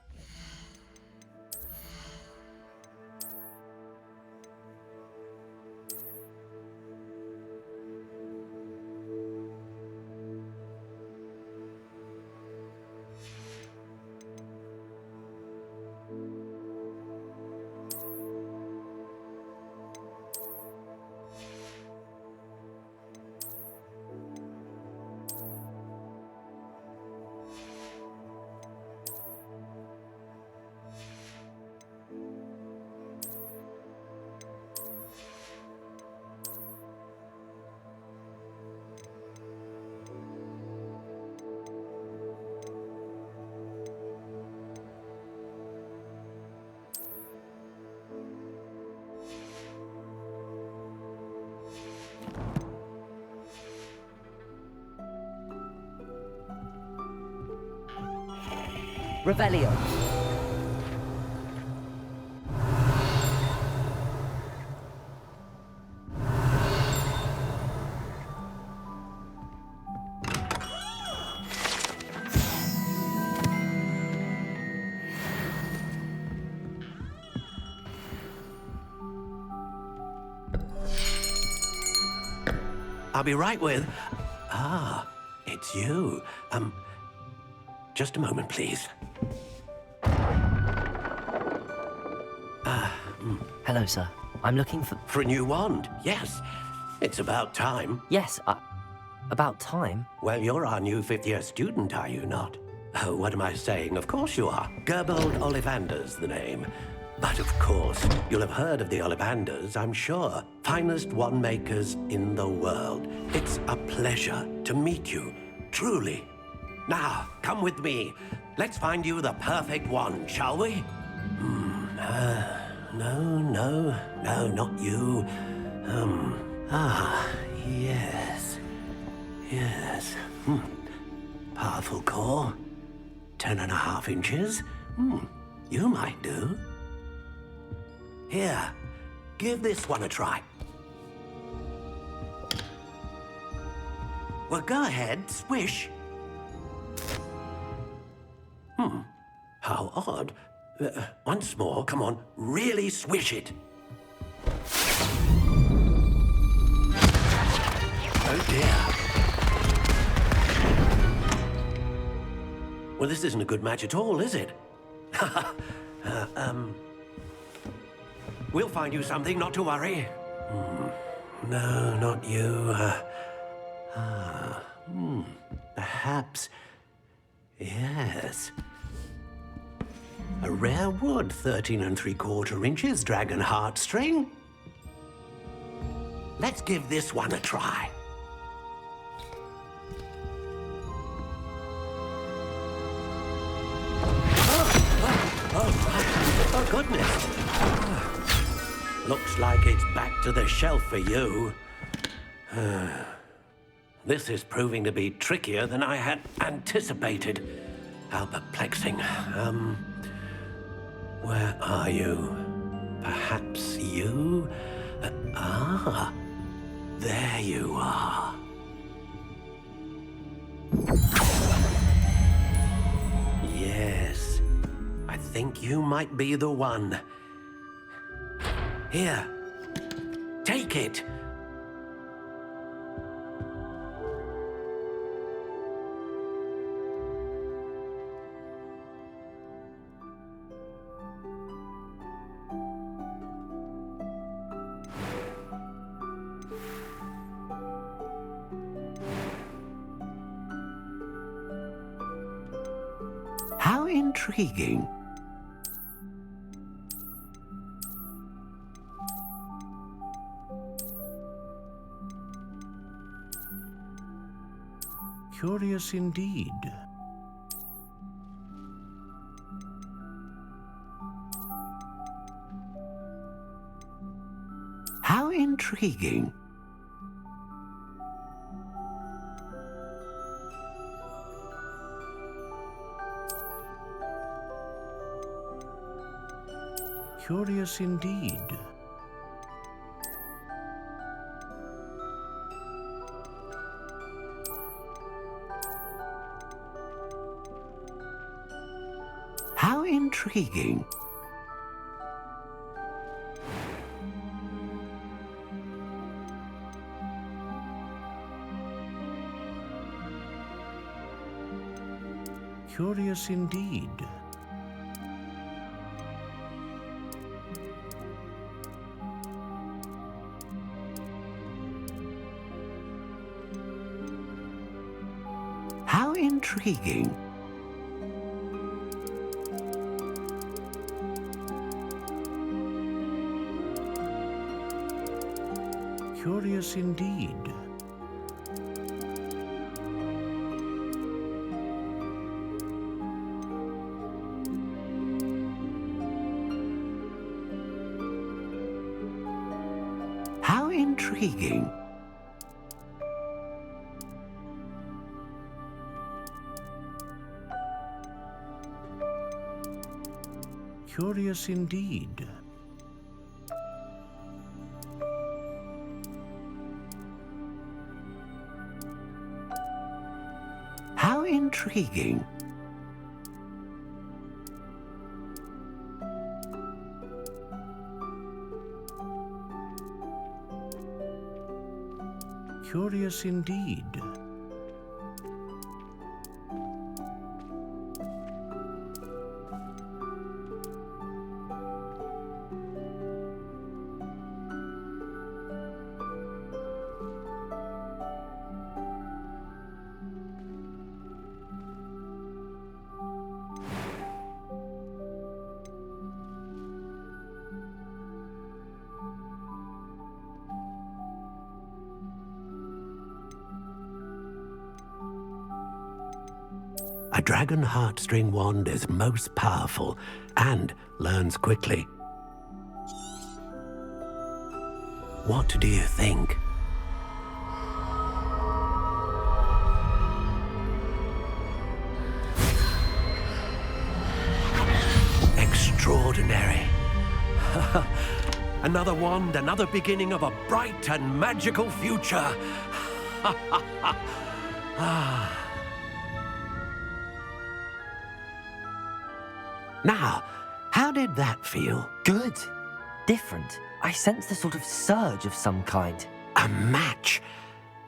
Revelio. I'll be right with... Ah, it's you. Just a moment, please. Hello, sir. I'm looking for... For a new wand, yes. It's about time. Yes, about time? Well, you're our new fifth-year student, are you not? Oh, what am I saying? Of course you are. Gerbold Ollivander's the name. But of course, you'll have heard of the Ollivanders, I'm sure. Finest wand makers in the world. It's a pleasure to meet you, truly. Now, come with me. Let's find you the perfect wand, shall we? No, not you. Yes. Powerful core. 10.5 inches. You might do. Here, give this one a try. Well, go ahead, swish. How odd. Once more, come on, really swish it. Oh dear. Well, this isn't a good match at all, is it? We'll find you something, not to worry. No, not you. Perhaps... Yes. A rare wood, 13 3/4 inches, dragon heartstring. Let's give this one a try. Oh, goodness. Looks like it's back to the shelf for you. This is proving to be trickier than I had anticipated. How perplexing. Where are you? Perhaps you? There you are. Yes, I think you might be the one. Here, take it. How intriguing. Curious indeed. How intriguing. Curious indeed. How intriguing. Curious indeed. How intriguing. Curious indeed. How intriguing. Curious indeed. How intriguing. Curious indeed. A dragon heartstring wand is most powerful and learns quickly. What do you think? Extraordinary. Another wand, another beginning of a bright and magical future. Now, how did that feel? Good. Different. I sensed a sort of surge of some kind. A match.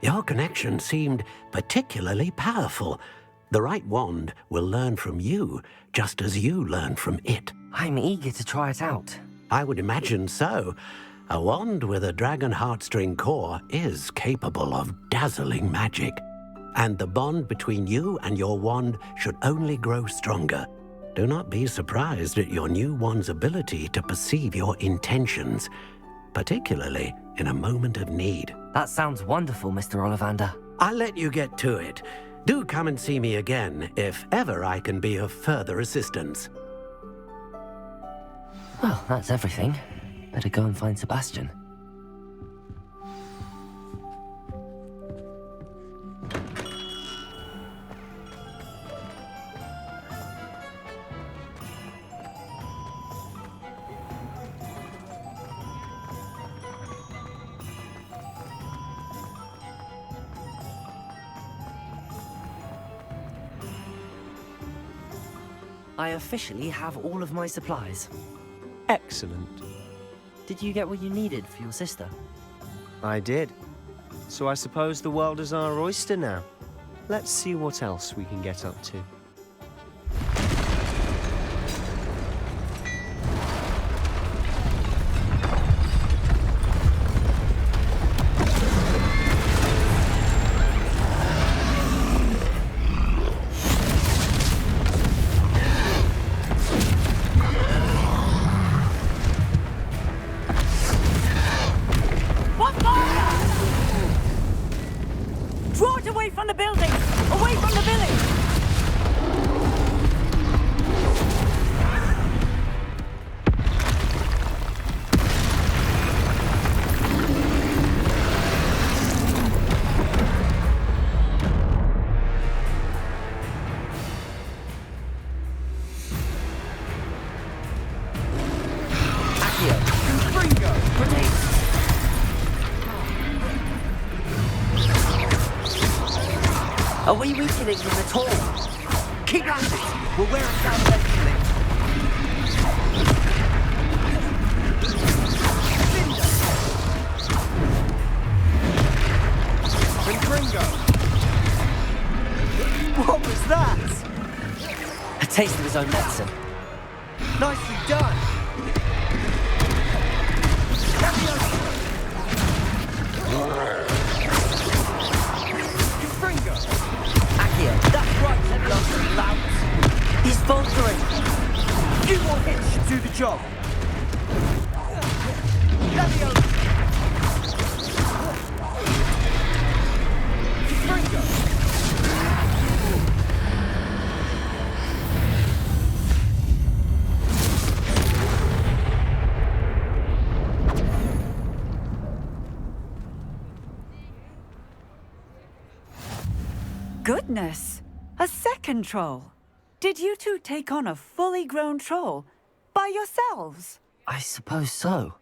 Your connection seemed particularly powerful. The right wand will learn from you, just as you learn from it. I'm eager to try it out. I would imagine so. A wand with a dragon heartstring core is capable of dazzling magic. And the bond between you and your wand should only grow stronger. Do not be surprised at your new wand's ability to perceive your intentions, particularly in a moment of need. That sounds wonderful, Mr. Ollivander. I'll let you get to it. Do come and see me again if ever I can be of further assistance. Well, that's everything. Better go and find Sebastian. I officially have all of my supplies. Excellent. Did you get what you needed for your sister? I did. So I suppose the world is our oyster now. Let's see what else we can get up to. Are we weakening them at all? Keep at it! We'll wear them down eventually. What was that? A taste of his own medicine. Nicely done. That's right, heavy louts. He's faltering. You more hits should do the job. Goodness! A second troll! Did you two take on a fully grown troll? by yourselves? I suppose so.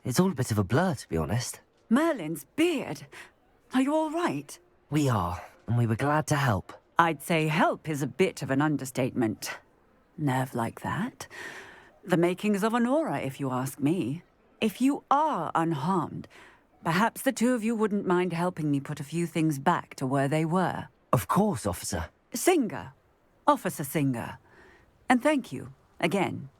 It's all a bit of a blur, to be honest. Merlin's beard. Are you all right? We are, and we were glad to help. I'd say help is a bit of an understatement. Nerve like that. The makings of an aura, if you ask me. If you are unharmed, perhaps the two of you wouldn't mind helping me put a few things back to where they were. Of course, officer. Singer. Officer Singer. And thank you, again.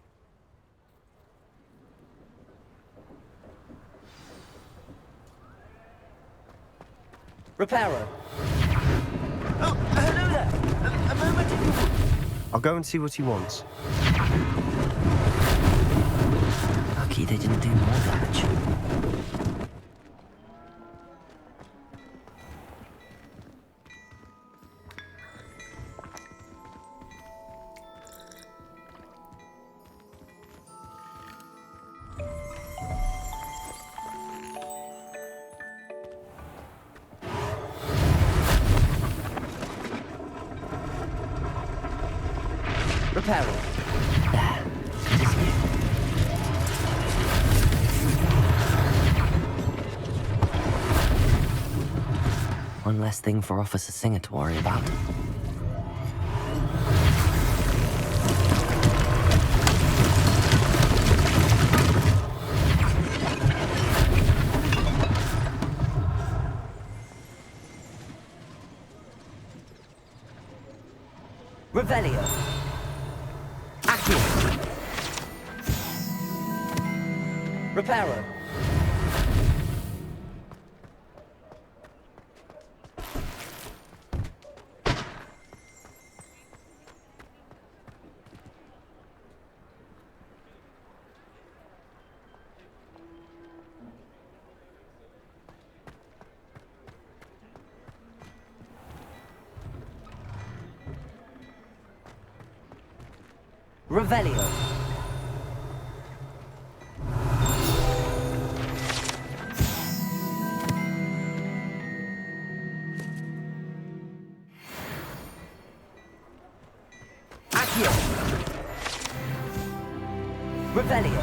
Reparo. Oh, hello there. A moment if you would. I'll go and see what he wants. Lucky they didn't do more damage. Reparo. There. Good as new. One less thing for Officer Singer to worry about. Revelio. Accio. Reparo. Revelio. Accio. Revelio.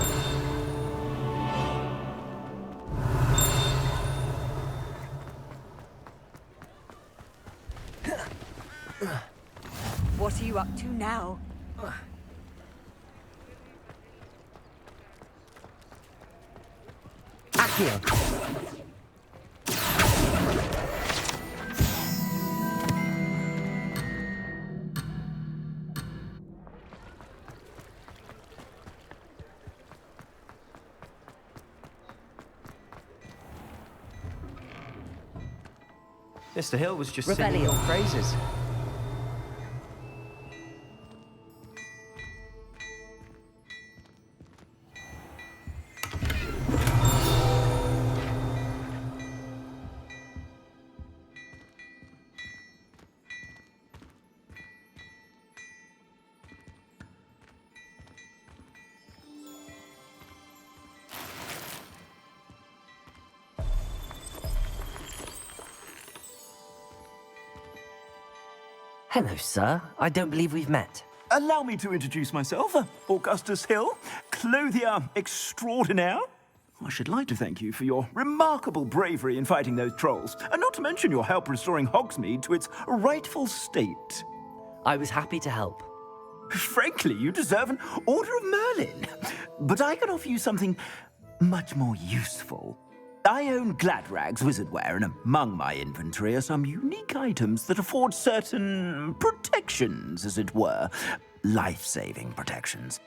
What are you up to now? Accio. Mr. Hill was just Revelio. singing your praises. Hello, sir. I don't believe we've met. Allow me to introduce myself, Augustus Hill, clothier extraordinaire. I should like to thank you for your remarkable bravery in fighting those trolls, and not to mention your help restoring Hogsmeade to its rightful state. I was happy to help. Frankly, you deserve an Order of Merlin. But I can offer you something much more useful. I own Gladrag's wizardware, and among my inventory are some unique items that afford certain protections, as it were. Life-saving protections.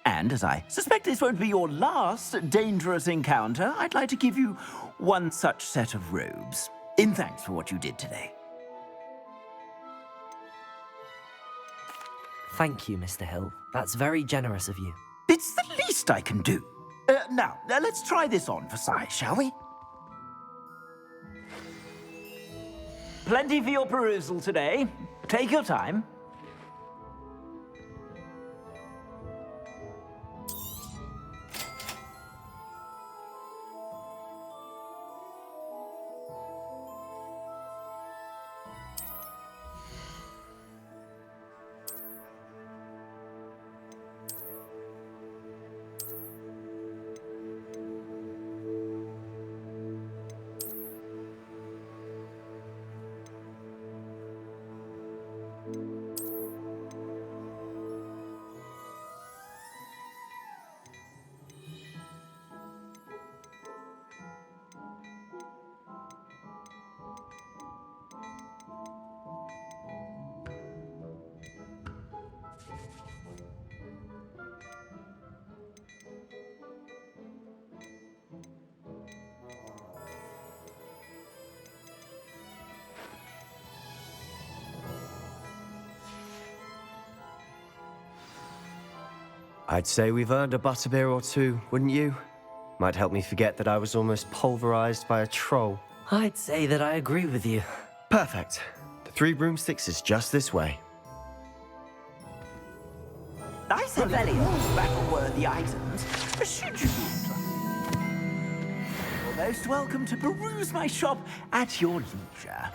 And as I suspect this won't be your last dangerous encounter, I'd like to give you one such set of robes, in thanks for what you did today. Thank you, Mr. Hill. That's very generous of you. It's the least I can do. Now, let's try this on for size, shall we? Plenty for your perusal today. Take your time. I'd say we've earned a butterbeer or two, wouldn't you? Might help me forget that I was almost pulverized by a troll. I'd say that I agree with you. Perfect. The 3 broomsticks is just this way. I sell fairly battle-worthy items. Should you be? You're most welcome to peruse my shop at your leisure.